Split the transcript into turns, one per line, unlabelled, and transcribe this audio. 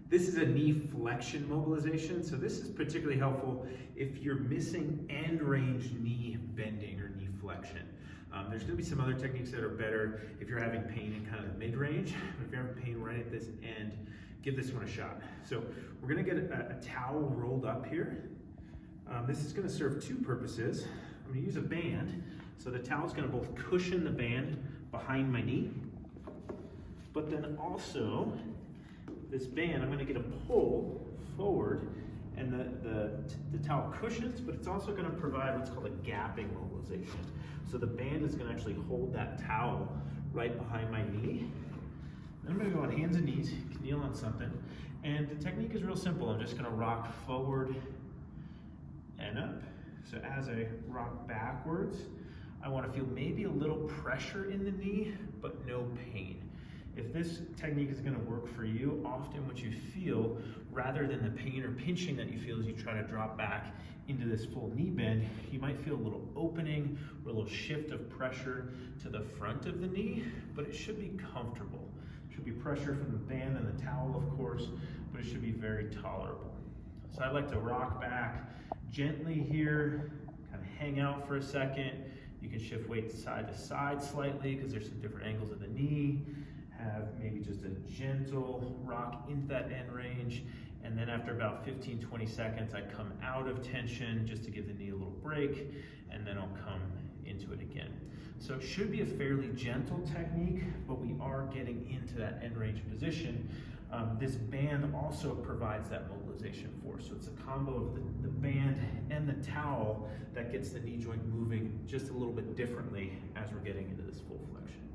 This is a knee flexion mobilization, so this is particularly helpful if you're missing end range knee bending or knee flexion. There's going to be some other techniques that are better if you're having pain in kind of mid-range, but if you're having pain right at this end, give this one a shot. So we're going to get a towel rolled up here. This is going to serve two purposes. I'm going to use a band, so the towel is going to both cushion the band behind my knee, but then also this band, I'm going to get a pull forward, and the towel cushions, but it's also going to provide what's called a gapping mobilization. So the band is going to actually hold that towel right behind my knee. Then I'm going to go on hands and knees, kneel on something, and the technique is real simple. I'm just going to rock forward and up. So as I rock backwards, I want to feel maybe a little pressure in the knee, but no pain. If this technique is going to work for you, often what you feel, rather than the pain or pinching that you feel as you try to drop back into this full knee bend, you might feel a little opening or a little shift of pressure to the front of the knee, but it should be comfortable. It should be pressure from the band and the towel, of course, but it should be very tolerable. So I like to rock back gently here, kind of hang out for a second. You can shift weight side to side slightly because there's some different angles of the knee. Have maybe just a gentle rock into that end range, and then after about 15-20 seconds I come out of tension just to give the knee a little break, and then I'll come into it again. So it should be a fairly gentle technique, but we are getting into that end range position. This band also provides that mobilization force, so it's a combo of the band and the towel that gets the knee joint moving just a little bit differently as we're getting into this full flexion.